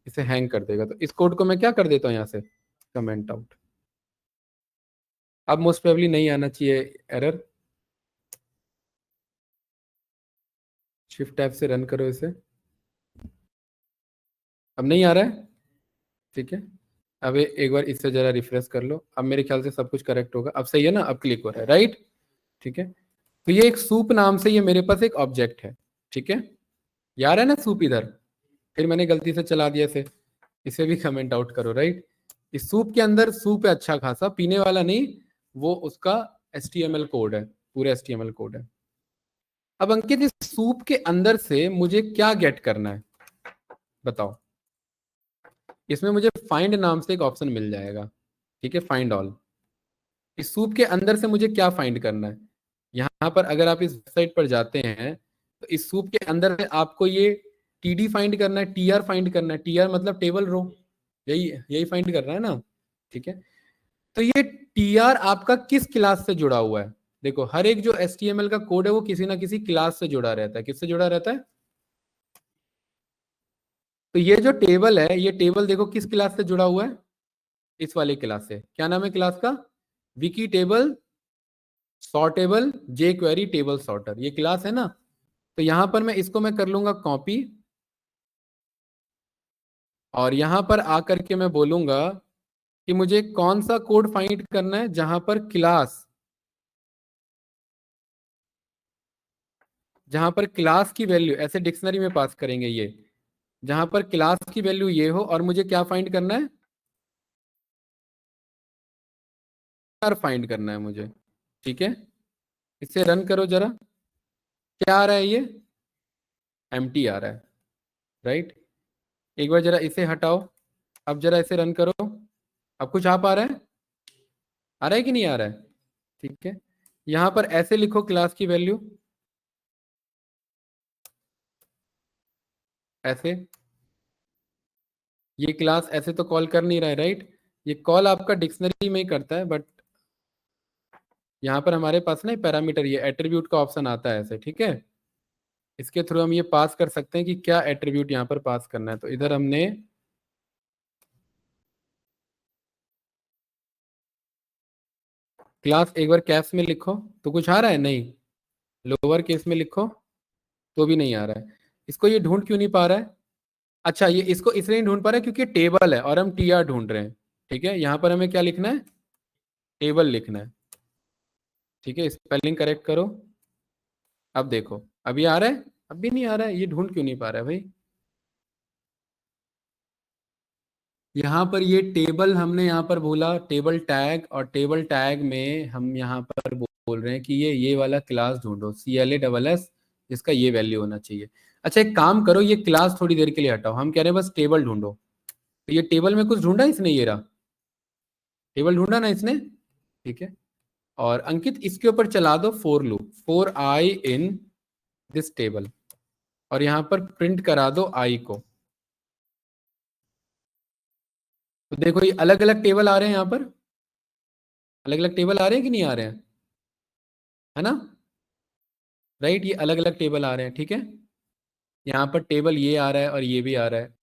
[SPEAKER 1] इसे हैंग कर देगा। तो इस कोड को मैं क्या कर देता हूँ यहाँ से, कमेंट आउट। अब मोस्ट प्रोबेबली नहीं आना चाहिए एरर। शिफ्ट टैब से रन करो इसे। अब नहीं आ रहा है, ठीक है। अब एक बार इससे जरा रिफ्रेश कर लो, अब मेरे ख्याल से सब कुछ करेक्ट होगा, अब सही है ना, अब क्लिक हो रहा है, राइट। ठीक है, तो ये एक सूप नाम से ये मेरे पास एक ऑब्जेक्ट है, ठीक है। यार है ना सूप इधर, फिर मैंने गलती से चला दिया इसे, इसे भी कमेंट आउट करो, राइट। इस सूप के अंदर सूप है अच्छा खासा, पीने वाला नहीं, वो उसका HTML कोड है, पूरे HTML कोड है। अब अंकित इस सूप के अंदर से मुझे क्या गेट करना है बताओ। इसमें मुझे फाइंड नाम से एक ऑप्शन मिल जाएगा, ठीक है, फाइंड ऑल। इस सूप के अंदर से मुझे क्या फाइंड करना है, यहाँ पर अगर आप इस वेबसाइट पर जाते हैं तो इस सूप के अंदर से आपको ये TD फाइंड करना है, TR फाइंड करना है। TR मतलब टेबल रो, यही यही फाइंड करना है ना, ठीक है। तो ये TR आपका किस क्लास से जुड़ा हुआ है, देखो हर एक जो HTML का कोड है वो किसी ना किसी क्लास से जुड़ा रहता है, किससे जुड़ा रहता है। तो ये जो टेबल है, ये टेबल देखो किस क्लास से जुड़ा हुआ है, इस वाले क्लास से। क्या नाम है क्लास का, विकी टेबल सॉर्टेबल जे क्वेरी टेबल सॉर्टर, ये क्लास है ना। तो यहां पर मैं इसको मैं कर लूंगा कॉपी, और यहां पर आकर के मैं बोलूंगा कि मुझे कौन सा कोड फाइंड करना है जहां पर क्लास, जहां पर क्लास की वैल्यू, ऐसे डिक्शनरी में पास करेंगे ये, जहां पर क्लास की वैल्यू ये हो, और मुझे क्या फाइंड करना है, टीआर फाइंड करना है मुझे, ठीक है। इसे रन करो जरा, क्या आ रहा है ये, एम्प्टी आ रहा है, राइट। एक बार जरा इसे हटाओ, अब जरा इसे रन करो, अब कुछ आ पा रहा है, आ रहा है कि नहीं आ रहा है, ठीक है। यहां पर ऐसे लिखो क्लास की वैल्यू, ऐसे, ये क्लास ऐसे तो कॉल कर नहीं रहा है, राइट। ये कॉल आपका डिक्शनरी में ही करता है, बट यहाँ पर हमारे पास ना पैरामीटर, ये एट्रीब्यूट का ऑप्शन आता है ऐसे, ठीक है। इसके थ्रू हम ये पास कर सकते हैं कि क्या एट्रीब्यूट यहाँ पर पास करना है। तो इधर हमने क्लास एक बार कैप्स में लिखो तो कुछ आ रहा है, नहीं, लोअर केस में लिखो तो भी नहीं आ रहा है। इसको ये ढूंढ क्यों नहीं पा रहा है, अच्छा ये इसको इसलिए नहीं ढूंढ पा रहा है क्योंकि टेबल है और हम TR ढूंढ रहे हैं, ठीक है। यहाँ पर हमें क्या लिखना है, टेबल लिखना है, ठीक है। स्पेलिंग करेक्ट करो, अब देखो अभी आ रहा है, अब भी नहीं आ रहा है, ये ढूंढ क्यों नहीं पा रहा है भाई। यहाँ पर ये टेबल हमने यहाँ पर बोला टेबल टैग, और टेबल टैग में हम यहाँ पर बोल रहे हैं कि ये वाला क्लास ढूंढो, CLASS, जिसका ये वैल्यू होना चाहिए। अच्छा एक काम करो, ये क्लास थोड़ी देर के लिए हटाओ, हम कह रहे हैं बस टेबल ढूंढो। तो ये टेबल में कुछ ढूंढा इसने, ये रहा टेबल ढूंढा ना इसने, ठीक है। और अंकित इसके ऊपर चला दो for loop, four I in this table, और यहाँ पर प्रिंट करा दो आई को। तो देखो ये अलग अलग टेबल आ रहे हैं, यहाँ पर अलग अलग टेबल आ रहे हैं कि नहीं आ रहे हैं, है ना, राइट। ये अलग अलग टेबल आ रहे हैं, ठीक है। यहाँ पर टेबल ये आ रहा है और ये भी आ रहा है।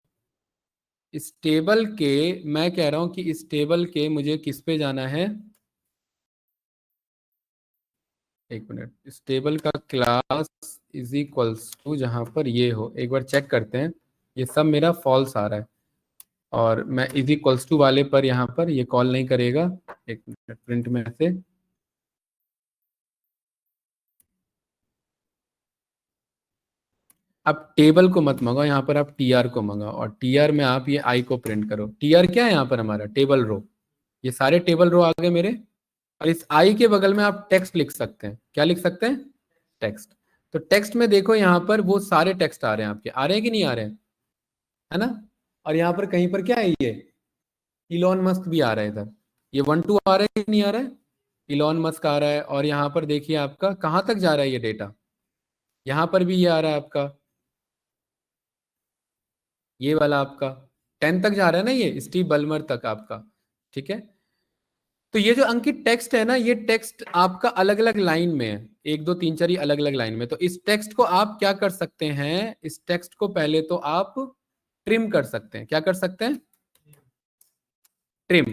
[SPEAKER 1] इस टेबल के, मैं कह रहा हूं कि इस टेबल के मुझे किस पे जाना है, एक मिनट, इस टेबल का क्लास इज इक्वल्स टू, जहां पर ये हो, एक बार चेक करते हैं। ये सब मेरा फॉल्स आ रहा है, और मैं इज इक्वल्स टू वाले पर यहाँ पर ये कॉल नहीं करेगा। एक मिनट, प्रिंट में से, अब टेबल को मत मंगाओ, यहाँ पर आप TR को मंगाओ, और TR में आप ये आई को प्रिंट करो। TR क्या है यहाँ पर हमारा, टेबल रो, ये सारे टेबल रो आ गए मेरे। और इस आई के बगल में आप टेक्स्ट लिख सकते हैं, क्या लिख सकते हैं, टेक्स्ट। तो टेक्स्ट में देखो यहाँ पर वो सारे टेक्स्ट आ रहे हैं आपके, आ रहे हैं कि नहीं आ रहे हैं, है ना। और यहाँ पर कहीं पर क्या है, ये इलॉन मस्क भी आ रहा है इधर, ये 1 2 आ रहा है कि नहीं आ रहा है, इलॉन मस्क आ रहा है। और यहाँ पर देखिए आपका कहाँ तक जा रहा है ये डेटा, यहाँ पर भी ये आ रहा है आपका, ये वाला आपका 10 तक जा रहा है ना, ये स्टीव बलमर तक आपका, ठीक है। तो ये जो अंकित टेक्स्ट है ना, ये टेक्स्ट आपका अलग अलग लाइन में है, 1 2 3 4 ही अलग अलग लाइन में। तो इस टेक्स्ट को आप क्या कर सकते हैं, इस टेक्स्ट को पहले तो आप ट्रिम कर सकते हैं, क्या कर सकते हैं, ट्रिम।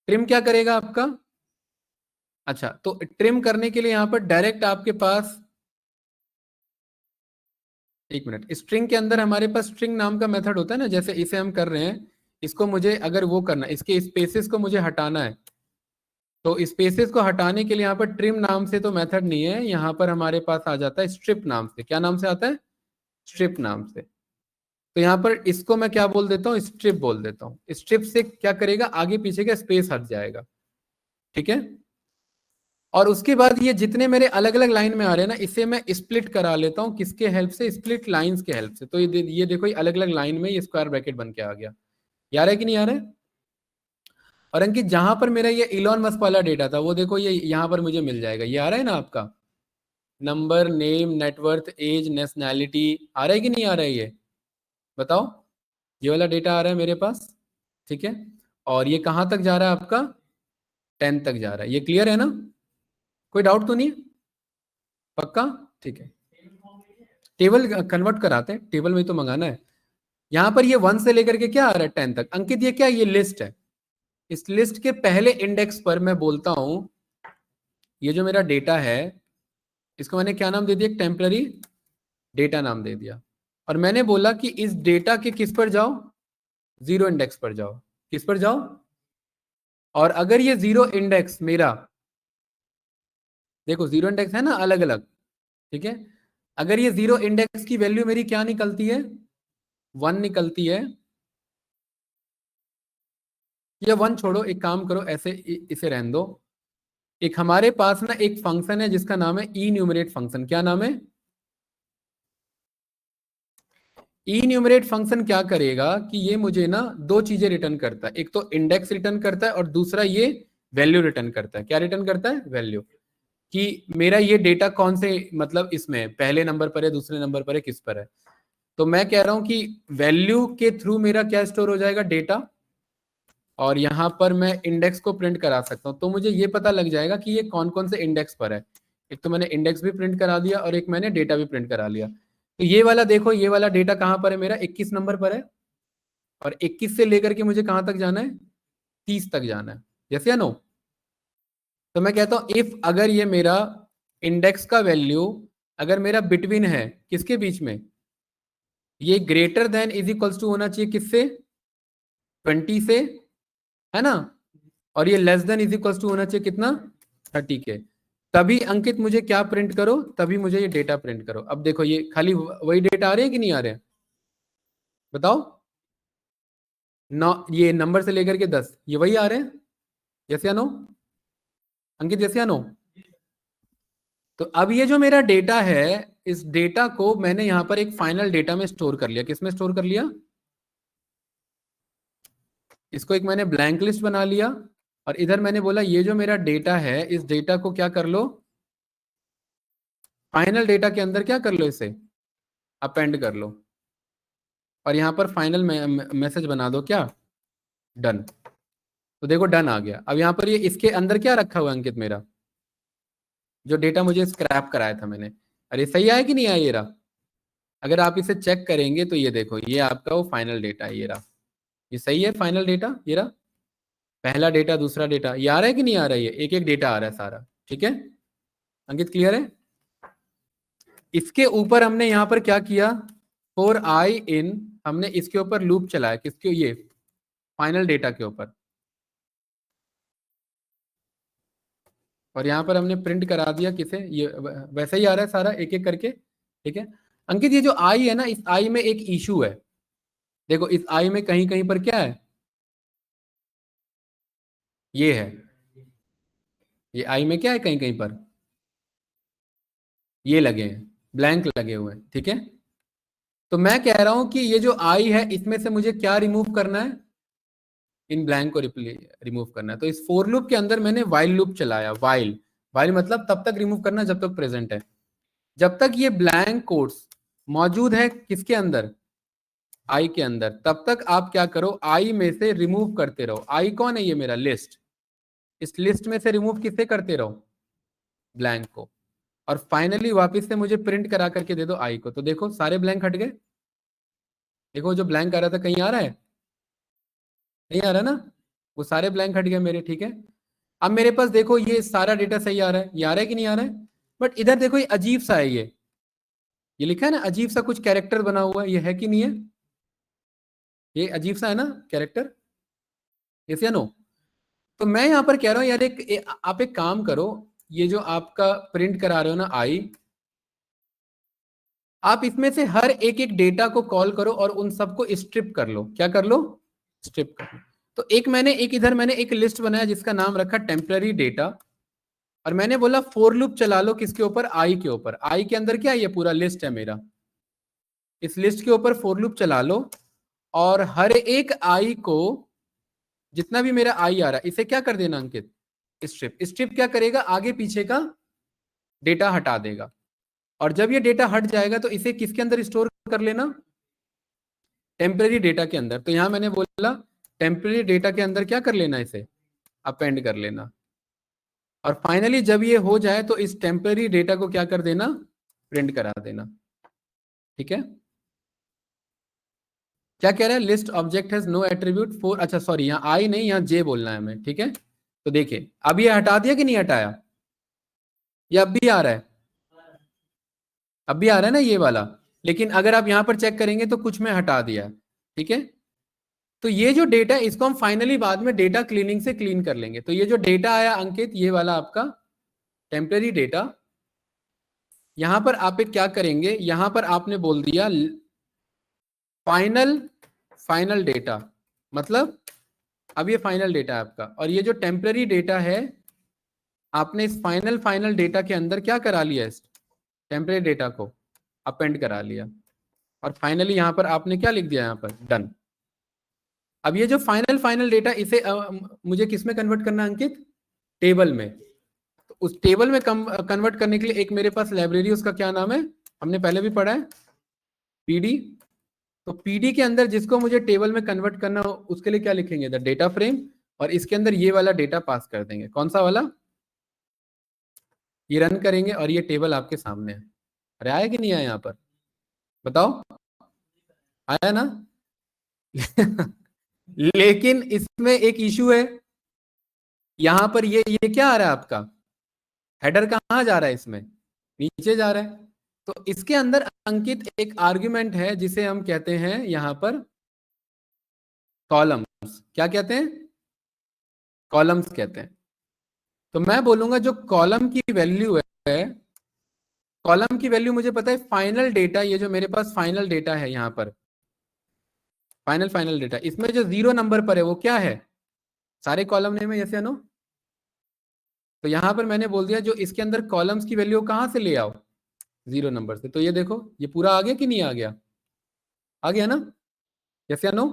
[SPEAKER 1] ट्रिम क्या करेगा आपका? अच्छा, तो ट्रिम करने के लिए यहां पर डायरेक्ट आपके पास, एक मिनट, स्ट्रिंग के अंदर हमारे पास स्ट्रिंग नाम का मेथड होता है ना, जैसे इसे हम कर रहे हैं, इसको मुझे अगर वो करना, इसके स्पेसेस को मुझे हटाना है, तो स्पेसेस को हटाने के लिए यहाँ पर ट्रिम नाम से तो मेथड नहीं है, यहाँ पर हमारे पास आ जाता है स्ट्रिप नाम से। क्या नाम से आता है? स्ट्रिप नाम से। तो यहाँ पर इसको मैं क्या बोल देता हूँ? स्ट्रिप बोल देता हूँ। स्ट्रिप से क्या करेगा? आगे पीछे का स्पेस हट जाएगा, ठीक है। और उसके बाद ये जितने मेरे अलग अलग लाइन में आ रहे हैं ना, इसे मैं स्प्लिट करा लेता हूँ। किसके हेल्प से? स्प्लिट लाइंस के हेल्प से। तो ये देखो, ये अलग अलग लाइन में ये स्क्वायर ब्रैकेट बन के आ गया। यार है कि नहीं आ रहा है? और अंकित, जहां पर मेरा ये इलॉन मस्क वाला डेटा था, वो देखो ये यहाँ पर मुझे मिल जाएगा। ये आ रहा है ना आपका? Number, name, net worth, age, nationality, आ रहा है कि नहीं आ रहा है? ये बताओ। ये वाला डेटा आ रहा है मेरे पास, ठीक है। और ये कहाँ तक जा रहा है आपका? 10 तक जा रहा है। ये क्लियर है ना? कोई डाउट तो नहीं? पक्का? ठीक है। टेबल कन्वर्ट कराते हैं, टेबल में तो मंगाना है। यहां पर ये 1 से लेकर के क्या आ रहा है? 10 तक। अंकित, ये क्या? ये लिस्ट है। इस लिस्ट के पहले इंडेक्स पर मैं बोलता हूं, ये जो मेरा डेटा है, इसको मैंने क्या नाम दे दिया? टेम्पररी डेटा नाम दे दिया। और मैंने बोला कि इस डेटा के किस पर जाओ? 0 इंडेक्स पर जाओ। किस पर जाओ? और अगर ये 0 इंडेक्स मेरा, देखो 0 इंडेक्स है ना अलग अलग, ठीक है। अगर ये 0 इंडेक्स की वैल्यू मेरी क्या निकलती है? 1 निकलती है। ये 1 छोड़ो, एक काम करो, ऐसे इसे रहने दो। एक हमारे पास ना एक फंक्शन है जिसका नाम है इन्यूमरेट फंक्शन। क्या नाम है? इन्यूमरेट फंक्शन क्या करेगा कि ये मुझे ना दो चीजें रिटर्न करता है। एक तो इंडेक्स रिटर्न करता है और दूसरा ये वैल्यू रिटर्न करता है। क्या रिटर्न करता है? वैल्यू। कि मेरा ये डेटा कौन से, मतलब इसमें पहले नंबर पर है, दूसरे नंबर पर है, किस पर है। तो मैं कह रहा हूं कि वैल्यू के थ्रू मेरा क्या स्टोर हो जाएगा? डेटा। और यहां पर मैं इंडेक्स को प्रिंट करा सकता हूं, तो मुझे ये पता लग जाएगा कि ये कौन कौन से इंडेक्स पर है। एक तो मैंने इंडेक्स भी प्रिंट करा दिया और एक मैंने डेटा भी प्रिंट करा लिया। तो ये वाला देखो, ये वाला डेटा कहां पर है मेरा? 21 नंबर पर है। और 21 से लेकर के मुझे कहां तक जाना है? 30 तक जाना है। यस या नो? तो मैं कहता हूं इफ, अगर ये मेरा इंडेक्स का वैल्यू अगर मेरा बिटवीन है, किसके बीच में? ये greater than is equals to होना चाहिए किससे? 20 से, है ना। और ये less than is equals to होना चाहिए कितना? 30 के। तभी अंकित मुझे क्या प्रिंट करो? तभी मुझे ये डेटा प्रिंट करो। अब देखो, ये खाली वही डेटा आ रहे हैं कि नहीं आ रहे हैं? बताओ। नौ, ये नंबर से लेकर के 10, ये वही आ रहे हैं? यस या नो? अंकित, यस या नो? तो अब ये जो मेरा डेटा है, इस डेटा को मैंने यहां पर एक फाइनल डेटा में स्टोर कर लिया। किस में स्टोर कर लिया? इसको एक मैंने ब्लैंक लिस्ट बना लिया। और इधर मैंने बोला ये जो मेरा डेटा है, इस डेटा को क्या कर लो? फाइनल डेटा के अंदर क्या कर लो? इसे अपेंड कर लो। और यहां पर फाइनल मैसेज बना दो, क्या? डन। तो देखो डन आ गया। अब यहाँ पर ये इसके अंदर क्या रखा हुआ है अंकित? मेरा जो डेटा मुझे स्क्रैप कराया था मैंने, अरे सही आया कि नहीं आया? ये रहा। अगर आप इसे चेक करेंगे तो ये देखो, ये आपका वो फाइनल डेटा है, ये रहा। ये सही है फाइनल डेटा, ये रहा। पहला डेटा, दूसरा डेटा, ये आ रहा है कि नहीं आ रहा है? ये एक एक डेटा आ रहा है सारा, ठीक है। अंकित क्लियर है? इसके ऊपर हमने यहाँ पर क्या किया? फॉर आई इन, हमने इसके ऊपर लूप चलाया। किसके? ये फाइनल डेटा के ऊपर। और यहाँ पर हमने प्रिंट करा दिया किसे? ये वैसे ही आ रहा है सारा एक एक करके, ठीक है। अंकित, ये जो आई है ना, इस आई में एक इशू है। देखो इस आई में कहीं कहीं पर क्या है? ये है। ये आई में क्या है? कहीं कहीं पर ये लगे हैं, ब्लैंक लगे हुए हैं, ठीक है। तो मैं कह रहा हूं कि ये जो आई है, इसमें से मुझे क्या रिमूव करना है? इन ब्लैंक को रिमूव करना है। तो इस फोर लूप के अंदर मैंने वाइल लूप चलाया। वाइल, वाइल मतलब तब तक रिमूव करना जब तक प्रेजेंट है। जब तक ये ब्लैंक कोड्स मौजूद है किसके अंदर? आई के अंदर, तब तक आप क्या करो? आई में से रिमूव करते रहो। आई कौन है? ये मेरा लिस्ट। इस लिस्ट में से रिमूव किससे करते रहो? ब्लैंक को। और फाइनली वापस से मुझे प्रिंट करा करके दे दो आई को। तो देखो सारे ब्लैंक हट गए। देखो जो ब्लैंक आ रहा था कहीं आ रहा है? नहीं आ रहा ना? वो सारे ब्लैंक हट गए मेरे, ठीक है। अब मेरे पास देखो ये सारा डेटा सही आ रहा है, ये आ रहा है कि नहीं आ रहा है? बट इधर देखो ये अजीब सा है, ये लिखा है ना अजीब सा कुछ कैरेक्टर बना हुआ है, ये है कि नहीं है? ये अजीब सा है ना कैरेक्टर, यस या नो? तो मैं यहां पर कह रहा हूं यार आप एक काम करो, ये जो आपका प्रिंट करा रहे हो ना आई, आप इसमें से हर एक एक डेटा को कॉल करो और उन सबको स्ट्रिप कर लो। क्या कर लो? स्ट्रिप कर लो। तो इधर मैंने एक लिस्ट बनाया जिसका नाम रखा टेम्पररी डेटा, और मैंने बोला फोर लूप चला लो किसके ऊपर? आई के ऊपर। आई के अंदर क्या, ये पूरा लिस्ट है मेरा, इस लिस्ट के ऊपर फोर लूप चला लो, और हर एक आई को, जितना भी मेरा आई आ रहा है इसे क्या कर देना अंकित? स्ट्रिप। स्ट्रिप क्या करेगा? आगे पीछे का डेटा हटा देगा, और जब ये डेटा हट जाएगा तो इसे किसके अंदर स्टोर कर लेना? टेम्पररी डेटा के अंदर। तो यहां मैंने बोला टेम्पररी डेटा के अंदर क्या कर लेना, इसे अपेंड कर लेना, और फाइनली जब ये हो जाए तो इस टेम्पररी डेटा को क्या कर देना? प्रिंट करा देना। ठीक है, क्या कह रहा है? List object has no attribute for, अच्छा सॉरी यहाँ आई नहीं, यहाँ जे बोलना है हमें, ठीक है। तो देखिए अब ये हटा दिया कि नहीं हटाया? ये अब भी आ रहा है, अब भी आ रहा है ना ये वाला, लेकिन अगर आप यहां पर चेक करेंगे तो कुछ में हटा दिया, ठीक है। तो ये जो डेटा इसको हम फाइनली बाद में डेटा क्लीनिंग से क्लीन कर लेंगे। तो ये जो डेटा आया अंकित, ये वाला आपका टेम्पररी डेटा, यहां पर आप एक क्या करेंगे, यहां पर आपने बोल दिया फाइनल फाइनल डेटा, मतलब अब ये फाइनल डेटा है आपका, और ये जो टेम्पररी डेटा है आपने इस फाइनल फाइनल डेटा के अंदर क्या करा लिया, इस टेम्पररी डेटा को अपेंड करा लिया, और फाइनली यहां पर आपने क्या लिख दिया, यहां पर डन। अब ये जो फाइनल फाइनल डेटा इसे मुझे किस में कन्वर्ट करना है अंकित? टेबल में। तो उस टेबल में कन्वर्ट करने के लिए एक मेरे पास लाइब्रेरी, उसका क्या नाम है, हमने पहले भी पढ़ा है, पीडी। तो पीडी के अंदर जिसको मुझे टेबल में कन्वर्ट करना हो उसके लिए क्या लिखेंगे? द डेटा फ्रेम, और इसके अंदर ये वाला डेटा पास कर देंगे। कौन सा वाला? ये रन करेंगे और ये टेबल आपके सामने है। अरे आया कि नहीं आया यहाँ पर? बताओ, आया ना? लेकिन इसमें एक इशू है, यहां पर ये क्या आ रहा है आपका? हेडर कहां जा रहा है इसमें? नीचे जा रहा है। तो इसके अंदर अंकित एक आर्ग्यूमेंट है जिसे हम कहते हैं यहां पर कॉलम्स। क्या कहते हैं? कॉलम्स कहते हैं। तो मैं बोलूंगा जो कॉलम की वैल्यू है, कॉलम की वैल्यू मुझे पता है फाइनल डेटा, ये जो मेरे पास फाइनल डेटा है यहां पर फाइनल फाइनल डेटा, इसमें जो 0 नंबर पर है वो क्या है? सारे कॉलम नेम है, यस या नो? तो यहां पर मैंने बोल दिया जो इसके अंदर कॉलम्स की वैल्यू कहां से ले आओ? 0 नंबर से। तो ये देखो ये पूरा आ गया कि नहीं आ गया? आ गया ना? यस या नो?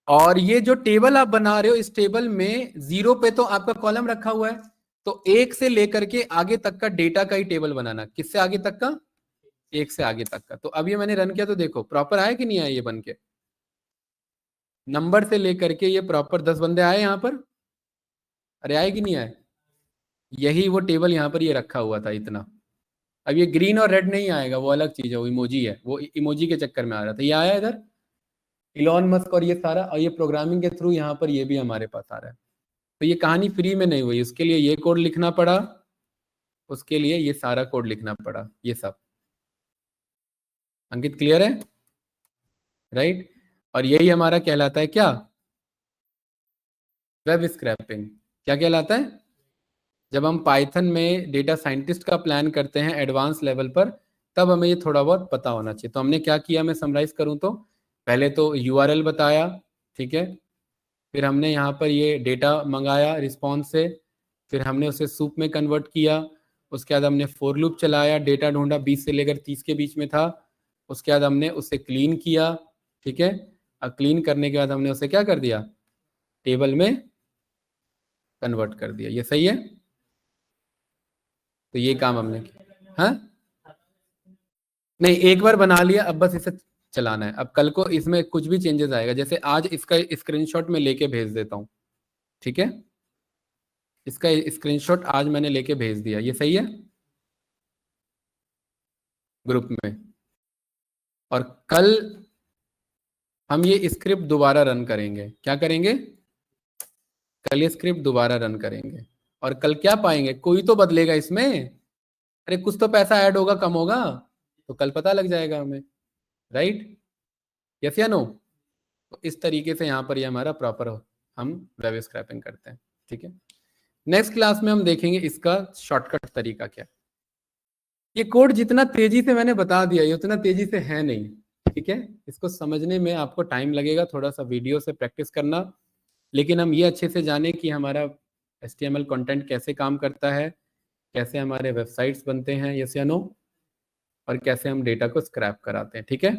[SPEAKER 1] और ये जो टेबल आप बना रहे हो, इस टेबल में 0 पे तो आपका कॉलम रखा हुआ है, तो 1 से लेकर के आगे तक का डेटा का ही टेबल बनाना। किससे आगे तक का? 1 से आगे तक का। तो अब ये मैंने रन किया तो देखो प्रॉपर आया कि नहीं आया, ये बन के नंबर से लेकर के ये प्रॉपर 10 बंदे आए यहाँ पर। अरे आए कि नहीं आए? यही वो टेबल यहाँ पर ये रखा हुआ था इतना। अब ये ग्रीन और रेड नहीं आएगा, वो अलग चीज है, वो इमोजी है, वो इमोजी के चक्कर में आ रहा था। ये आया इधर इलॉन मस्क और ये सारा, और ये प्रोग्रामिंग के थ्रू यहाँ पर ये भी हमारे पास आ रहा है। तो ये कहानी फ्री में नहीं हुई, उसके लिए ये कोड लिखना पड़ा, उसके लिए ये सारा कोड लिखना पड़ा, ये सब। अंकित क्लियर है? राइट। और यही हमारा कहलाता है क्या? Web scrapping. क्या कहलाता है? जब हम पाइथन में डेटा साइंटिस्ट का प्लान करते हैं एडवांस लेवल पर, तब हमें ये थोड़ा बहुत पता होना चाहिए। तो हमने क्या किया, मैं समराइज करूं तो पहले तो यूआरएल बताया, ठीक है। फिर हमने यहाँ पर ये डेटा मंगाया रिस्पॉन्स से, फिर हमने उसे सूप में कन्वर्ट किया। उसके बाद हमने फोर लूप चलाया, डेटा ढूंढा 20 से लेकर 30 के बीच में था। उसके बाद हमने उसे क्लीन किया, ठीक है। और क्लीन करने के बाद हमने उसे क्या कर दिया? टेबल में कन्वर्ट कर दिया। ये सही है? तो ये काम हमने किया। हाँ नहीं, एक बार बना लिया, अब बस इसे चलाना है। अब कल को इसमें कुछ भी चेंजेस आएगा, जैसे आज इसका स्क्रीनशॉट में लेके भेज देता हूँ, ठीक है। इसका स्क्रीनशॉट आज मैंने लेके भेज दिया, ये सही है ग्रुप में। और कल हम ये स्क्रिप्ट दोबारा रन करेंगे। क्या करेंगे? कल ये स्क्रिप्ट दोबारा रन करेंगे और कल क्या पाएंगे, कोई तो बदलेगा इसमें, अरे कुछ तो पैसा ऐड होगा कम होगा, तो कल पता लग जाएगा हमें, राइट, यस या नो। तो इस तरीके से यहाँ पर ये हमारा प्रॉपर हम वेब स्क्रैपिंग करते हैं, ठीक है। नेक्स्ट क्लास में हम देखेंगे इसका शॉर्टकट तरीका क्या है। ये कोड जितना तेजी से मैंने बता दिया ये उतना तेजी से है नहीं, ठीक है, इसको समझने में आपको टाइम लगेगा, थोड़ा सा वीडियो से प्रैक्टिस करना, लेकिन हम ये अच्छे से जाने कि हमारा HTML कंटेंट कैसे काम करता है, कैसे हमारे वेबसाइट्स बनते हैं, यस या नो, और कैसे हम डेटा को स्क्रैप कराते हैं, ठीक है,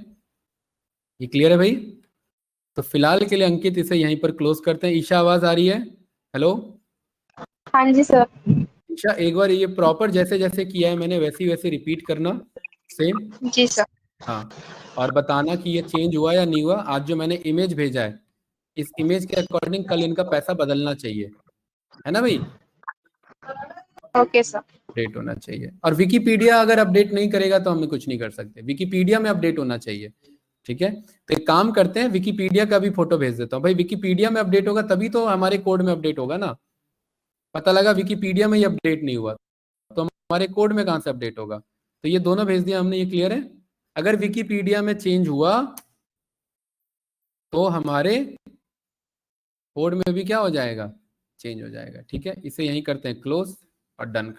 [SPEAKER 1] ये क्लियर है भाई। तो फिलहाल के लिए अंकित इसे यहीं पर क्लोज करते हैं। ईशा आवाज आ रही है, हेलो
[SPEAKER 2] हाँ जी सर।
[SPEAKER 1] ईशा, एक बार ये प्रॉपर जैसे जैसे किया है मैंने वैसे ही वैसे रिपीट करना, सेम।
[SPEAKER 2] जी सर।
[SPEAKER 1] हाँ, और बताना कि ये चेंज हुआ या नहीं हुआ। आज जो मैंने इमेज भेजा है इस इमेज के अकॉर्डिंग कल इनका पैसा बदलना चाहिए, है ना भाई,
[SPEAKER 2] ओके सर।
[SPEAKER 1] अपडेट होना चाहिए। और विकीपीडिया अगर अपडेट नहीं करेगा तो हम कुछ नहीं कर सकते, विकीपीडिया में अपडेट होना चाहिए, ठीक है। तो एक काम करते हैं, विकीपीडिया का भी फोटो भेज देता हूँ भाई, विकीपीडिया में अपडेट होगा तभी तो हमारे कोड में अपडेट होगा ना। पता लगा विकीपीडिया में ही अपडेट नहीं हुआ तो हमारे कोड में कहां से अपडेट होगा। तो ये दोनों भेज दिया हमने, ये क्लियर है। अगर विकीपीडिया में चेंज हुआ तो हमारे कोड में भी क्या हो जाएगा, चेंज हो जाएगा, ठीक है। इसे यहीं करते हैं क्लोज और डन।